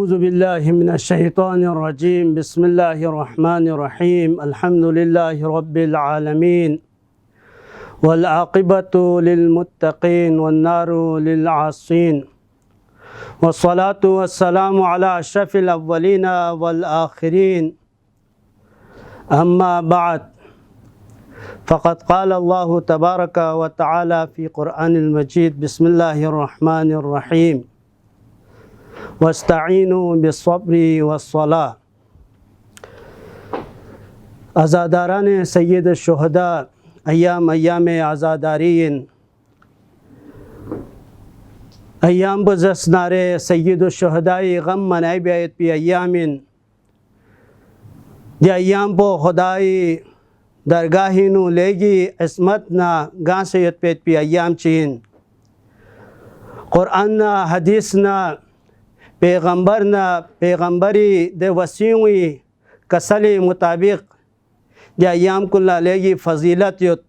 أعوذ بالله من الشيطان الرجيم بسم الله الرحمن الرحيم الحمد لله رب العالمين والعاقبة للمتقين والنار للعاصين والصلاة والسلام على أشرف الأولين والآخرين أما بعد فقد قال الله تبارك وتعالى في قرآن المجيد بسم الله الرحمن الرحيم واستعینوا بالصبر والصلاة. عزاداران سید الشهداء ایام عزادارین ایام بزسنار سید الشهداء غم منائی بیایت پی ایامین دی ایام پو خدای درگاهینو لیگی عصمتنا گانسیت پیت پی ایام چین قرآننا حدیثنا پیغمبری د وسیعی کسلی مطابق دی ایام کلا لیگی فضیلت یت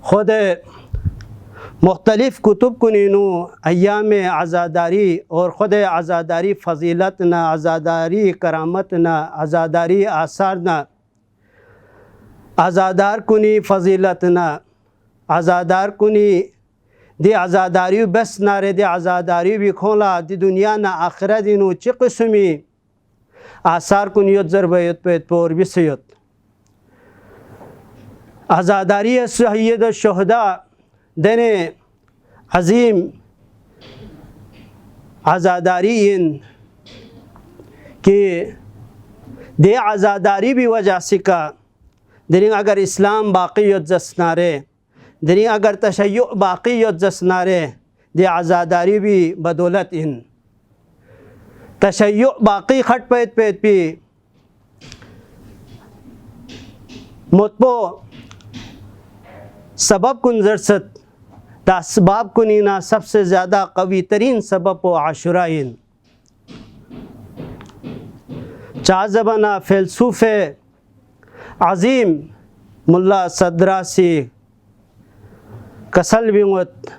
خود مختلف کتب کنینو ایام عزاداری اور خود عزاداری فضیلتنا عزاداری کرامتنا عزاداری آثارنا عزادار کنی فضیلتنا عزادار کنی دی عزاداری بس ناره دی عزاداری بی کھولا دی دنیا نا آخرت اینو چی قسمی آثار کنیت ضربیت پیت پور بیسیت عزاداری سید الشهداء دن عظیم عزاداری این کہ دی عزاداری بھی وجہ سکا درین اگر اسلام باقیت جسنارے دنی اگر تشیع باقیت جسنارے دی عزاداری بھی بدولت ان تشیع باقی خٹ پیت پی مطبو سبب کن زرست تا اسباب کنینا سب سے زیادہ قوی ترین سبب و عاشورائن چازبنا فیلسوف عظیم ملا صدراسی کسل بیوت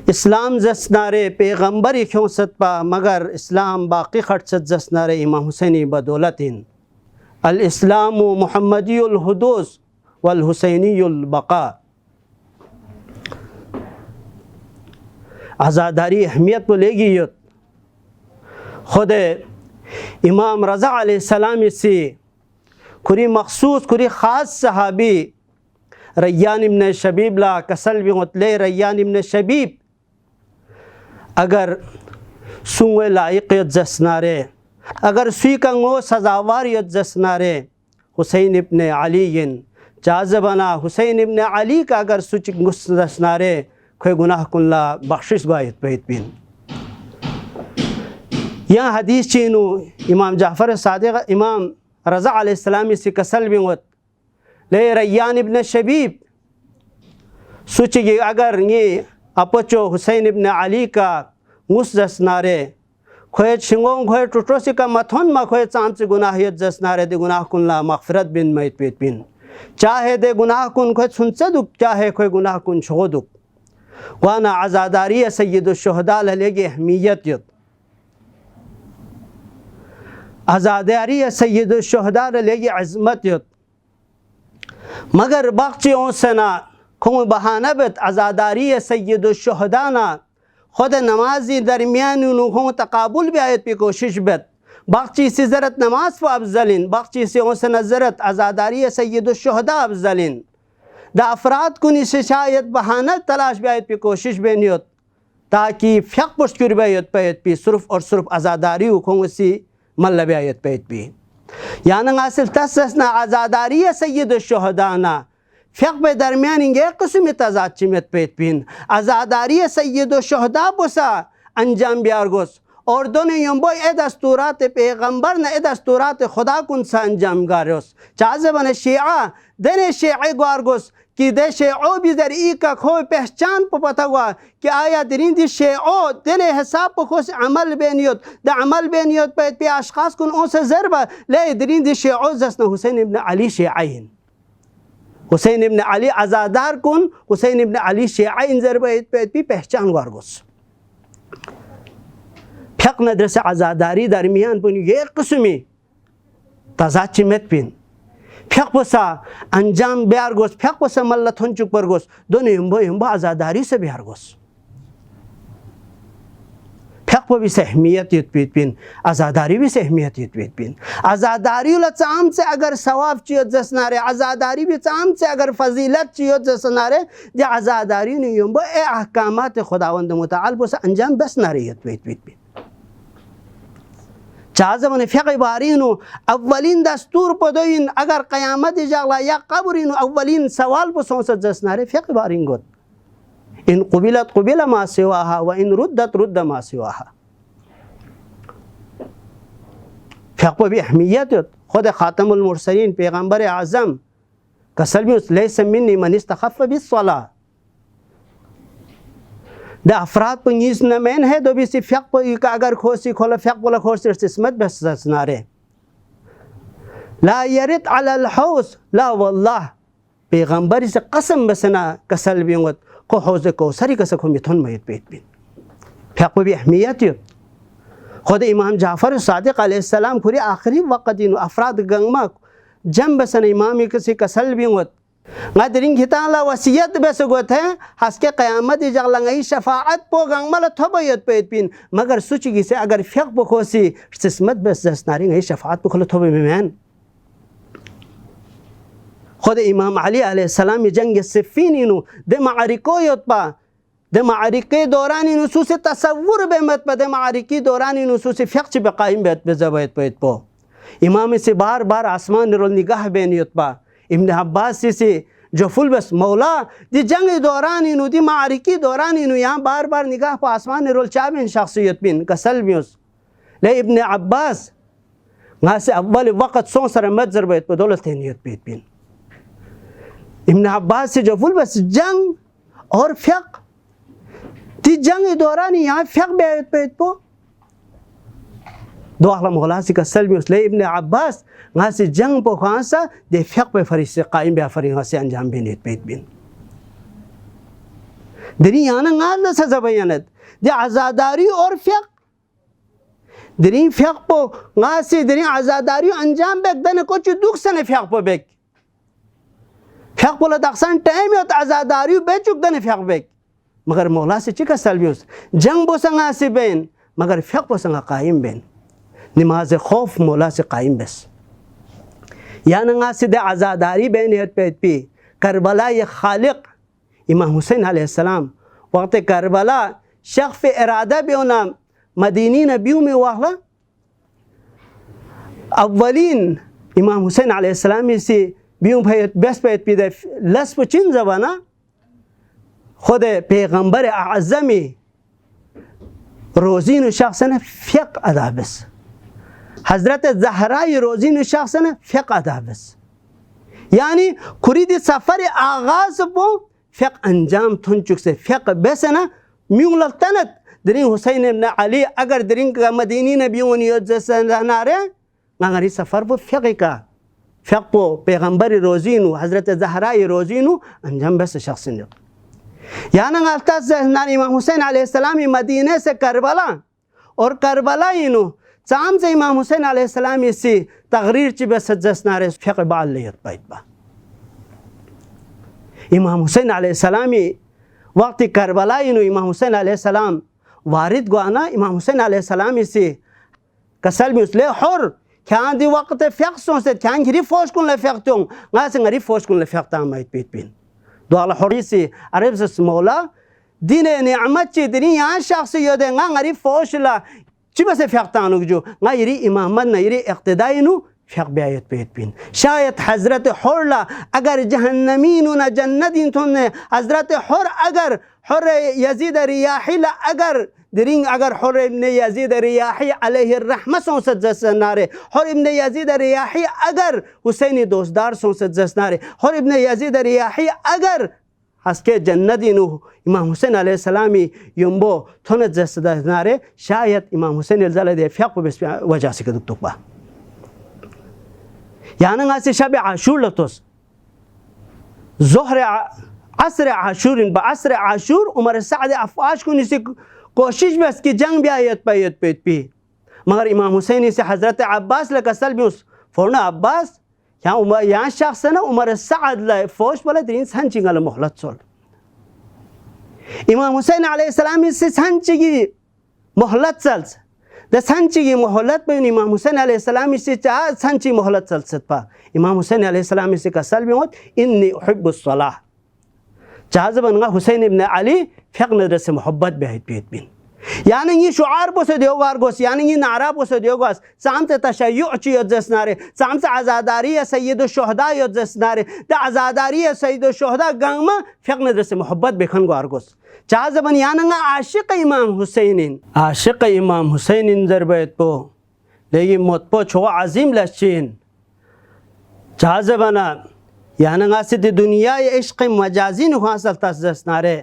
اسلام زسنارے پیغمبری کیوں ست پا مگر اسلام باقی خٹ ست زسنارے امام حسینی بدولتین الاسلام محمدی الحدوث والحسینی البقاء. عزاداری اہمیت کو لے گی خود امام رضا علیہ السلام سے کری مخصوص کری خاص صحابی ریان ابن شبیب لا کسل بھی غتلے ریان ابن شبیب اگر سوئے لائقیت جسنارے اگر سوئی کنگو سزاواریت جسنارے حسین ابن علی جازبنا حسین ابن علی کا اگر سوچ گس جسنارے کوئی گناہ کن لا بخشش گوایت بیت بین. یہاں حدیث چینو امام جعفر صادق امام رضا علیہ السلام سے کسل بھی غت لے ریان ابن شبیب سوچی اگر یہ اپچو حسین ابن علی کا غس جسنارے کھوئے چھنگوں کھوئے ٹوٹو سی کا متھون ما کھوئے چاند سے گناہیت جسنارے دے گناہ کن لا مغفرت بن میت پیت بین چاہے دے گناہ کن کھوئے سنچہ دک چاہے کھوئے گناہ کن چھو دک وانا عزاداری سید الشہداء لگے اہمیت یت عزاداری سید الشہداء لگے عظمت یت مگر باقچی اونسنا کھوں بہانہ بیت عزاداری سید الشہداء نا خود نمازی درمیان کھوں تقابل بھی آیت پی کوشش بیت باقچی سی زرت نماز پا افضلین باقچی سی اونسنا زرت عزاداری سید الشہداء افضلین دا افراد کنی سے شاید بہانہ تلاش بیایت پی کوشش بینیت تاکہ فیق پشت کر بیایت پیت پی صرف اور صرف عزاداری کھوں سی مل بیایت پیت پی یعنی اصل تسسنا عزاداری سید الشہداء نا فیق بے درمیان انگے قسم تضاد چیمت پیت پین عزاداری سید الشہداء بسا انجام بیارگوس اور دونوں یمبوی اے دستورات پیغمبر نا اے دستورات خدا کن سا انجام گاروس چازبن شیعہ دن شیعہ گوارگوس کہ دے شیعو بھی در ای کا کھوئی پہچان پا پتا ہوا کہ آیا درین دی شیعو دن حساب پا خوش عمل بینیوت دا عمل بینیوت پہ اشخاص کن اون سے ضربہ لے درین دی شیعو زسنا حسین ابن علی شیعین حسین ابن علی عزادار کن حسین ابن علی شیعین ضربہ پہ پہچان گوارگوس फेक नदर से आज़ादारी दरमियान पुन ये किस्मी ताजा चिमत पिन फेक बसा अंजाम बिहार गोस फेक बसा मल्ला थन चुक पर गोस दोनों यम्बो आज़ादारी से बिहार गोस फेक भी से अहमियत युत पिन आज़ादारी भी से अहमियत युत पिन आज़ादारी ला चाम से अगर सवाब चियत जसनारे आज़ादारी भी चाम से अगर फजीलत चियत जसनारे जे आज़ादारी ने यम्बो ए अहकामात खुदावंद मुताल बसा अंजाम बस नारे युत पिन चाज़मन फ़िक़्ह बारीनु अव्वलीन दस्तूर पदोइन अगर क़यामत जागला या कब्रिनु अव्वलीन सवाल पसोंस जसनारे फ़िक़्ह बारीन गोत इन क़ुबिलत क़ुबिला मा सिवाहा व इन रुद्दत रुद्द मा सिवाहा फ़िक़्ह भी अहमियत खुद ख़ातमुल मुरसलीन पैगम्बर आज़म कसलमी लैसा मिन्नी मन इस्तख़फ़्फ़ बिस्सलाह द अफराद पंगीस न मैन है दो भी सी फ़िक़्ह का अगर खोसी खोला फ़िक़्ह बोला खोसी सिस्मत बस नारे ला यरित अलल हौस ला वल्लाह पैगम्बर से कसम बसना कसल बिंगत को हौज़ कौसरी कसको मिथुन मयत पेट बिन फ़िक़्ह भी अहमियत खुद इमाम जाफ़र सादिक़ अलैहिस्सलाम खुरी आखिरी वक़्त इन अफराद गंगमा जम बसन इमामी किसी कसल बिंगत ngadiring kita la wasiyat besugot है हसके क़यामत जगलंगई शफाअत पो गंगमल थोबयत पेट पिन मगर सुचगी से अगर फ़िक़्ह बखोसी सिस्मत बस जसनारी गई शफाअत बखल थोबे में खुद इमाम अली अलैहिस्सलाम जंग सिफ़ीन इनु दे मारिको योतपा दे मारिके दौरान इनु सुसे तसव्वुर बेमत पदे मारिकी दौरान इनु सुसे फ़िक़्ह बकाइम बेत बेजबयत पेट पो इमाम से बार बार आसमान रोल निगाह बेन योतपा इब्न अब्बास से जो फुल बस मौला दी जंग दौरान इनु दी मारिकी दौरान इनु यहाँ बार बार निगाह पर आसमान रोल चाबिन शख्सियत बिन कसल म्यूस ले इब्न अब्बास वहाँ से अव्वल वक़्त सो सर मजर बैत बदौलत नियत बिन इब्न अब्बास से जो फुल बस जंग और फ़िक़्ह दी जंग दौरान यहाँ फ़िक़्ह बैत पो दो अगला मौला से कसल म्यूस ले इब्न अब्बास वहाँ से जंग पो खासा दे फ़िक़्ह पे फरिश से कायम बे फरिश से अंजाम बिन पेट बिन दरी याना गाल सजा बयानत दे आज़ादारी और फ़िक़्ह दरी फ़िक़्ह पो वहाँ से दरी आज़ादारी अंजाम बेक दने कुछ दुख सने फ़िक़्ह पो बेक फ़िक़्ह पो लदक्सन टाइम होता आज़ादारी बेचुक दने फ़िक़्ह बेक मगर मौला से चिका सलबियोस जंग बो संगा से बेन मगर फ़िक़्ह पो संगा कायम बेन नमाज खौफ मौला से कायम बस या नंगा से दे आज़ादारी बेनियत पेट पी करबला ये खालिक इमाम हुसैन अलैहिस्सलाम वक्त करबला शख्फ इरादा बेना मदीनी नबियों में वाहला अव्वलीन इमाम हुसैन अलैहिस्सलाम से बियों भयत बेस पेट पी दे लस पुचिन जवाना खुद पैगम्बर आज़मी रोज़ीन शख्स ने फ़िक़्ह अदा बस हज़रत ज़हरा रोज़ी ने शख्स ने फ़िक़्ह अदा बस यानी खुरीद सफ़र आगाज़ पो फ़िक़्ह अंजाम थुन चुक से फ़िक़्ह बस ना म्यूल तनत दरिंग हुसैन इब्न अली अगर दरिंग का मदीनी नबियों ने जैसे नारे मगर इस सफ़र पो फ़िक़्ह का फ़िक़्ह पो पैगम्बर रोज़ी नु हज़रत ज़हरा रोज़ी नु अंजाम बस शख्स ने यानी अल्ता इमाम हुसैन अलैहिस्सलाम मदीने से करबला और करबला इनु चाम से इमाम हुसैन अलैहिस्सलाम इसी तगरीर ची बस जसनारे फ़िक़्ह बाल लियत पाइत बा इमाम हुसैन अलैहिस्सलाम वक्त करबला इनु इमाम हुसैन अलैहिस्सलाम वारिद गुआना इमाम हुसैन अलैहिस्सलाम इसी कसल में उसले हर क्या दी वक्त फ़िक़्ह सोचे क्या घिरी फोश कुन ले फ़िक़्ह तुम गाय से घरी फोश कुन ले फ़िक़्ह तामाइत पीत पिन दो अल हरीसी अरब से मौला दिन नियामत ची दिन यहाँ शख्स योदे घरी फोश ला चिबा से फ़िक़्ह तानुक जो गायरी इमामत न यरी इक़्तिदाई नु फ़िक़्ह बेयत पेट पिन शायद हज़रत हुरला अगर जहन्नमीन न जन्नतीन तुमने हज़रत हुर अगर हुर यजीद रियाही ला अगर दरिंग अगर हुर इब्न यजीद रियाही अलैहि रहमत सोंसत जसनारे हुर इब्न यजीद रियाही अगर हुसैनी दोस्तदार सोंसत जसनारे हुर इब्न यजीद रियाही अगर हसके जन्नती नु इमाम हुसैन अलैहिस्सलामी यम्बो थोन जसनारे शायद इमाम हुसैन अलज़ाले फ़िक़्ह बस वजह से कदुक तुकबा याना से शब आशूर लतोस ज़ोहर असर आशूर इन बअसर आशूर उमर साद अफ़ाश को निसी कोशिश बस कि जंग बियायत पैयत पेत पी मगर इमाम हुसैन से हज़रत अब्बास लकसल भी उस फ़ौरन अब्बास यहाँ शख्स है ना उमर साद ला फौज वाला दिन संचिंगल मोहलत सोल इमाम हुसैन अलैहिस्सलाम से संचिगी मोहलत चल्स द संचिगी मोहलत पे इमाम हुसैन अलैहिस्सलाम से चाह संची मोहलत चल सत्पा इमाम हुसैन अलैहिस्सलाम से कसल भी होत इन्नी उहिब्बुस सलाह चाह जबनगा हुसैन इब्न अली फ़िक़ नदर से मोहब्बत बेहद पेत बिन यानी ये शुआर पोसे देवगार गोस यानी ये नारा पोसे देवगास सामते तशय्युअ ची जसनारे सामते आज़ादारी या सय्यदुल शुहदा या जसनारे द आज़ादारी या सय्यदुल शुहदा गंगमा फ़िक़ नदर से मोहब्बत बेखन गार गोस चाह जबन यानंगा आशिक इमाम हुसैन जरबैत पो लेकिन मोत पो छो अजीम लश्चीन चाह जबना यानंगा से दुनिया या इश्क़ मजाजी नुहासल तसजसनारे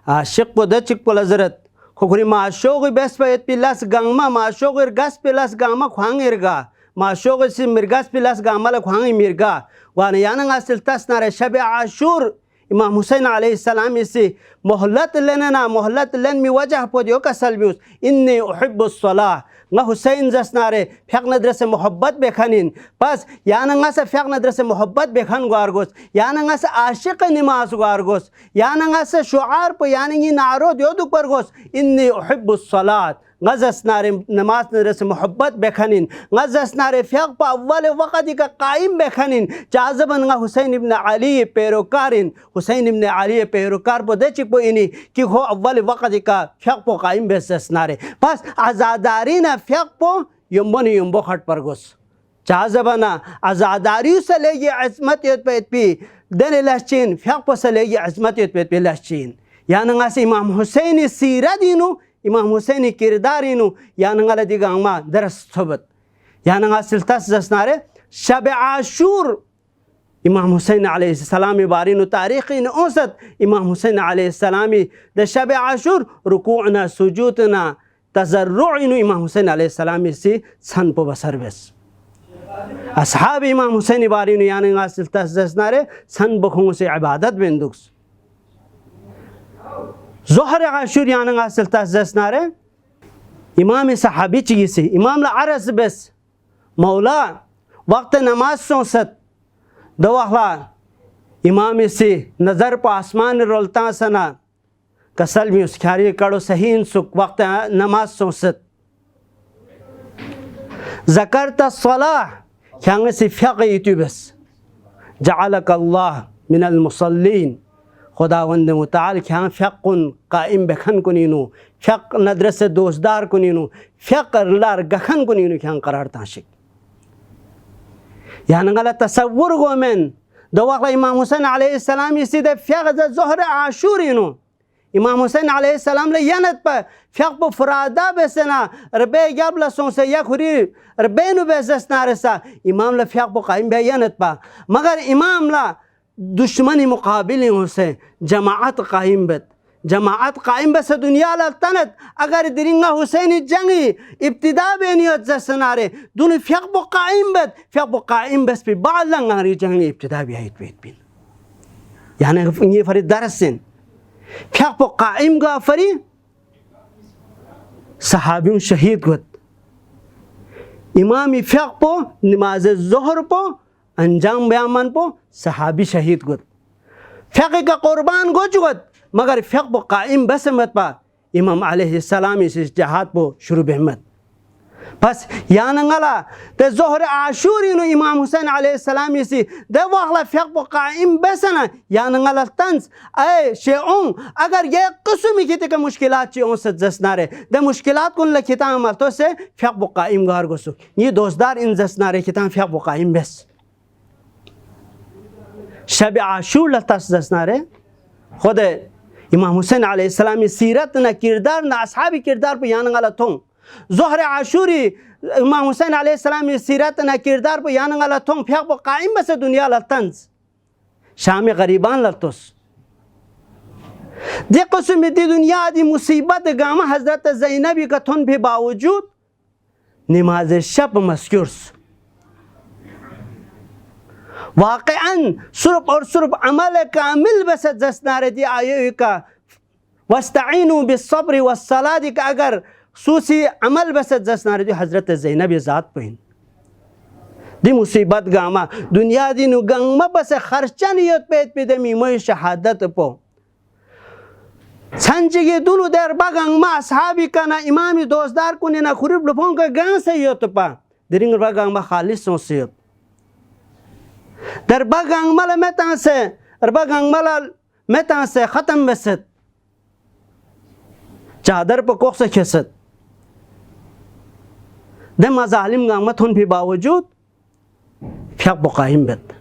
आशिक पो द चिक पो लज़रत खुखरी माशोग बेस पे पिलस गंगमा माशोग गस पिलस गंगमा ख्वांग इरगा माशोग से मिर्गस पिलस गंगमा ल ख्वांग मिर्गा वाने यानंगा सिलतस नारे शब आशूर इमाम हुसैन अलैहिस्सलाम से मोहलत लेना मोहलत लेन मी वजह पोदियो कसल बिउस इन्नी उहिब्बुस सलाह न हुसैन जसनारे फ़िक़ नदर से मोहब्बत बेखनिन बस यानंगा से फ़िक़ नदर से मोहब्बत बेखन गारगोस यानंगा से आशिक नमाज गारगोस यानंगा से शुआर पर यानंगी नारो दियो दुक परगोस इन्नी उहिब्बुस सलात गज़सनारे नमाज नदर से मोहब्बत बेखनिन गज़सनारे फ़िक़ पर अव्वल वक़्त का कायम बेखनिन चाज़बन हुसैन इब्न अली पैरोकारिन हुसैन इब्न अली पैरोकार पर दे चिपो इनी कि हो अव्वल वक़्त का फ़िक़ पर कायम बेसनारे बस आज़ादारी ना फ़िक़ पर युम्बो खट परगोस चाज़बना आज़ादारी से लेगी अज़मत पे देने लश्चीन फ़िक़ पर से लेगी अज़मत पे लश्चीन यानंगा से इमाम हुसैन सीरा दीनु इमाम हुसैन किरदारिनु यानंगा दिगांगमा दरस थबत यानंगा सिलतस जसनारे शब आशूर इमाम हुसैन अलैहिस्सलाम बारिनु तारीख़ औसत इमाम हुसैन अलैहिस्सलाम द शब आशूर रुकूअना सुजूदना तज़र्रुअनु इमाम हुसैन अलैहिस्सलाम से सन पो बसर बेस असहाब इमाम हुसैन बारिनु यानंगा सिलतस जसनारे सन बखों से इबादत बिंदुक्स ज़ोहर आशूर यानंगा सिलतस जसनारे इमाम सहाबी चीज़ से इमाम ला अरस बस मौला वक्त नमाज सोसत दवाहला इमाम से नज़र पर आसमान रोलता सना कसल में उस ख्यारी कड़ो सही सुख वक्त नमाज सोसत ज़करत सलाह ख्यांग से फ़िक़ बस जअलक अल्लाह मिनल मुसल्लीन खुदावंद मुताल ख्यां फ़िक़ कायम बेखन कुनीनु फ़िक़ नदर से दोस्तदार कुनीनु फ़िक़ लार गखन कुनीनु ख्यां करार ताशिक यानंगला तसव्वुर गोमेन दवाक़ला इमाम हुसैन अलैहिस्सलाम सीधे फ़िक़ ज़ोहर आशूरिनु इमाम हुसैन अलैहिस्सलाम ले यानत पर फ़िक़ पर फरादा बेसना रबे याबला सोंसे या खुरी रबेनु बेसना रसा इमाम ला फ़िक़ पर कायम बे यानत पर मगर इमाम ला दुश्मनी मुकाबिलों से जमाअत कायम बस दुनिया ला तनत अगर दिरिंगा हुसैनी जंगी इब्तिदा बेनियत जसनारे दुनि फ़िक़ पर कायम बस पे बाद लंगारी जंगी इब्तिदा भी है बिन यानी ये फरी दरसिन फ़िक़ पर कायम गा फरी सहाबियों शहीद गुत इमामी फ़िक़ पर नमाज ज़ोहर पर अंजाम बयामन पो सहाबी शहीद गुत फ़िक़ का क़ुरबान गो चुगत मगर फ़िक़ पर कायम बस मत पा इमाम अलैहिस्सलाम इस जहाद पो शुरू बहमत बस यानंगला ते ज़ोहर आशूरिनु इमाम हुसैन अलैहिस्सलाम इसी दे वाखला फ़िक़ पर कायम बसना यानंगला तंस ऐ शेउं अगर ये किस्म की ते मुश्किलात चीज़ों से जसनारे दे मुश्किलात कुन लखिता अमल तो से फ़िक़ पर कायम गार गोसु ये दोस्तदार इन जसनारे किताब फ़िक़ पर कायम बस शब आशूर लतस जसनारे खुद इमाम हुसैन अलैहिस्सलाम सीरत न किरदार न असहाबी किरदार पर यानंगला थों ज़ोहर आशूरी इमाम हुसैन अलैहिस्सलाम सीरत न किरदार पर यानंगला थों फ़िक़ पर कायम बस दुनिया लतंस शाम गरीबान लतुस दे क़स्म दी दुनिया दी मुसीबत गामा हज़रत ज़ैनबी का थोन भी बावजूद नमाज शब मस्क्यूर्स वाक़अन सुरब और सुरब अमल कामिल बस जसनारे दी आयो का वस्तईनु बिस्सब्र वस्सलात का अगर सूसी अमल बसत जसनारे जो हजरत ज़ैनब ज़ात पहिन दी मुसीबत गामा दुनिया दिनु गंगमा बस खर्चन यत पेट पे दे मीमो शहादत पो संजिगे दुलु दर बगंग मा असहाबी kana इमामी दोस्तदार कुने ना खुरिब लफों का गां से यत पा दिरिंग बगंग मा खालिस से यत दर बगंग मल मेता से बगंग मल मेता से खत्म बसत चादर पर कोख से खसत दे मजालिम गांग मथुन भी बावजूद फ्याक बो कायम बत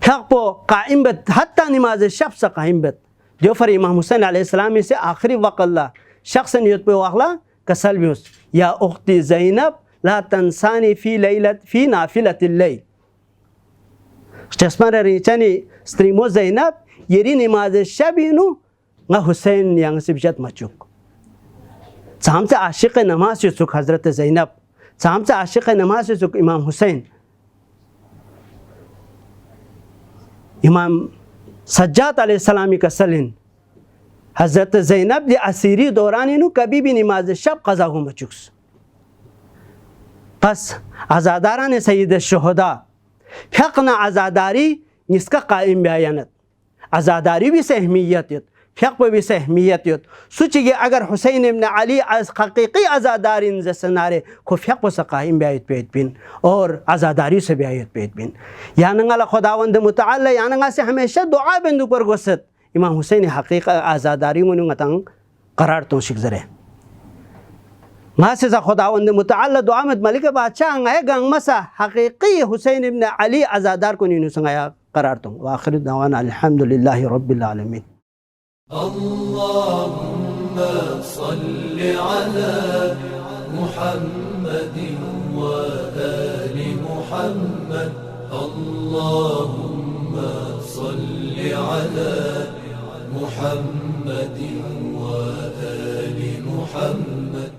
फ्याक बो कायम बत हत्ता नमाज शब से कायम बत जो फर इमाम हुसैन अलैहिस्सलाम से आखिरी वक़ल्ला शख्स नियत पे वाखला कसल भी उस या उख्ती ज़ैनब ला तंसानी फी नाफिलतिल लैल चश्मा रिचनी स्त्रीमो ज़ैनब येरी नमाज शबीनु ना हुसैन यांग से बिजत मचुक साम से आशिक नमाज से सुख हज़रत ज़ैनब साम से आशिक नमाज से सुख इमाम हुसैन इमाम सज्जाद अलैहिस्सलामी का सलिन हज़रत ज़ैनब जे असीरी दौरानी नु कभी भी नमाज शब क़ज़ा हो मचुक्स बस आज़ादारान सय्यद शुहदा फ़िक़ना आज़ादारी इसका कायम बयानत आज़ादारी भी से अहमियत फ़िक़ भी से अहमियत सोचिए अगर हुसैन इब्न अली हकीकी आज़ादारी जसनारे को फ़िक़ से कायम बयात पेट बिन और आज़ादारी से बयात पेट बिन यानंगा खुदावंद मुतअल्ला यानंगा से हमेशा दुआ बिंदु पर गोसत इमाम हुसैन हकीकी आज़ादारी मुनुंगा तंग करार तो शिकजरे मासे खुदावंद मुतअल्ला दुआ में मलिक बादशाह अंगाए गंग मसा हकीकी हुसैन इब्न अली आज़ादार को नीनु संगाया करार तो आखिर दवाना अल्हम्दुलिल्लाहि रब्बिल आलमीन अल्लाहुम्मा सल्लि अला मुहम्मदिन व आलि मुहम्मद अल्लाहुम्मा सल्लि अला मुहम्मदिन व आलि मुहम्मद